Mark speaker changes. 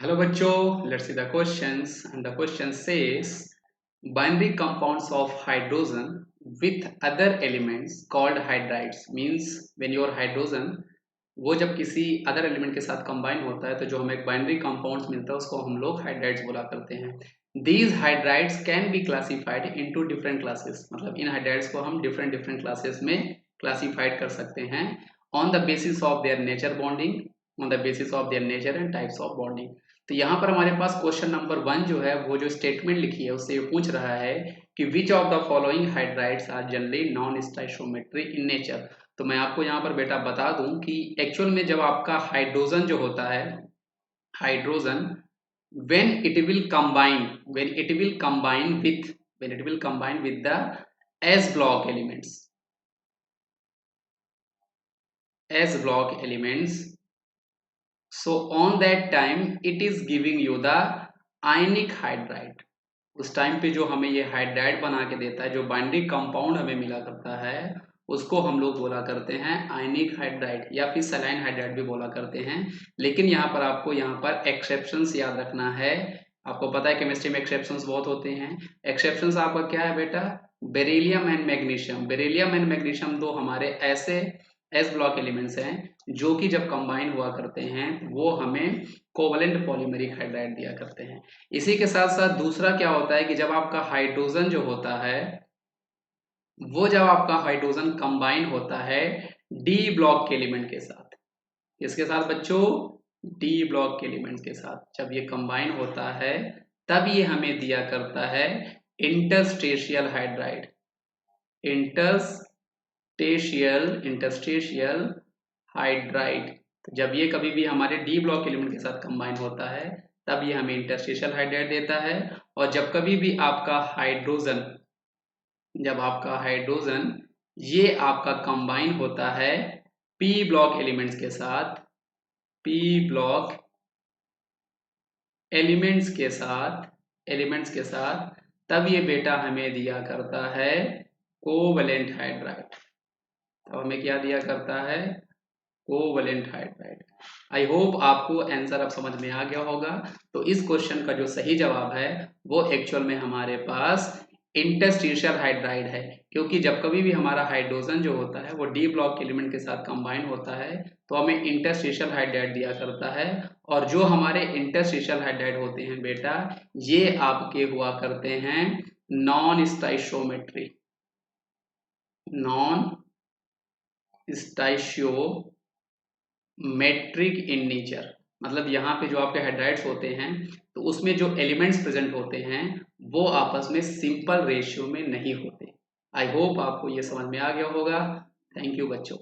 Speaker 1: Hello बच्चों, let's see the questions. And the question says binary compounds of hydrogen with other elements called hydrides means when your hydrogen वो जब किसी other element के साथ combine होता है तो जो हमें एक बाइनरी कंपाउंड्स मिलता है उसको हम लोग हाइड्राइड्स बोला करते हैं। These hydrides can be classified into different classes, मतलब इन हाइड्राइड्स को हम डिफरेंट डिफरेंट क्लासेस में क्लासिफाइड कर सकते हैं on the basis of their nature bonding, on the basis of their nature and types of bonding. तो यहाँ पर हमारे पास क्वेश्चन नंबर 1 जो है वो जो स्टेटमेंट लिखी है उससे ये पूछ रहा है कि which of the following hydrides are generally non stoichiometric in nature. तो मैं आपको यहाँ पर बेटा बता दूं कि एक्चुअल में जब आपका हाइड्रोजन जो होता है, hydrogen when it will combine when it will combine with when it will combine with the s block elements, so on that time it is giving you the ionic hydride। उस time पे जो हमें ये hydride बना के देता है, जो बाइंडिंग कंपाउंड हमें मिला करता है उसको हम लोग बोला करते हैं आयनिक हाइड्राइड या फिर सलाइन हाइड्राइड भी बोला करते हैं। लेकिन यहाँ पर आपको यहाँ पर एक्सेप्शंस याद रखना है। आपको पता है केमिस्ट्री में एक्सेप्शंस बहुत होते हैं। एक्सेप्शंस आपका क्या है बेटा? Beryllium and magnesium. Beryllium and magnesium दो हमारे ऐसे एस ब्लॉक एलिमेंट्स हैं जो कि जब कंबाइन हुआ करते हैं वो हमें कोवलेंट पॉलीमेरिक हाइड्राइड दिया करते हैं। इसी के साथ साथ दूसरा क्या होता है कि जब आपका हाइड्रोजन जो होता है वो जब आपका हाइड्रोजन कंबाइन होता है डी ब्लॉक के एलिमेंट के साथ, किसके साथ बच्चों? डी ब्लॉक के एलिमेंट के साथ जब ये कंबाइन होता है तब ये हमें दिया करता है इंटरस्टेशियल हाइड्राइड। Interstitial hydride. तो जब ये कभी भी हमारे डी ब्लॉक एलिमेंट के साथ कंबाइन होता है तब ये हमें इंटरस्टेशियल हाइड्राइड देता है। और जब कभी भी आपका हाइड्रोजन ये आपका कंबाइन होता है पी ब्लॉक एलिमेंट्स के साथ, पी ब्लॉक एलिमेंट्स के साथ तब ये बेटा हमें दिया करता है कोवलेंट हाइड्राइड। तो हमें क्या दिया करता है? Covalent hydride. आई होप आपको आंसर अब समझ में आ गया होगा। तो इस क्वेश्चन का जो सही जवाब है वो एक्चुअल में हमारे पास इंटरस्टिशियल हाइड्राइड है, क्योंकि जब कभी भी हमारा हाइड्रोजन जो होता है वो डी ब्लॉक एलिमेंट के साथ कंबाइन होता है तो हमें इंटरस्टिशियल हाइड्राइड दिया करता है। और जो हमारे इंटरस्टिशियल हाइड्राइड होते हैं बेटा ये आपके हुआ करते हैं नॉन स्टाइशियोमेट्रिक, नॉन स्टाइशियोमेट्रिक इन नेचर। मतलब यहाँ पे जो आपके हाइड्राइड्स होते हैं तो उसमें जो एलिमेंट्स प्रेजेंट होते हैं वो आपस में सिंपल रेशियो में नहीं होते। आई होप आपको ये समझ में आ गया होगा। थैंक यू बच्चों।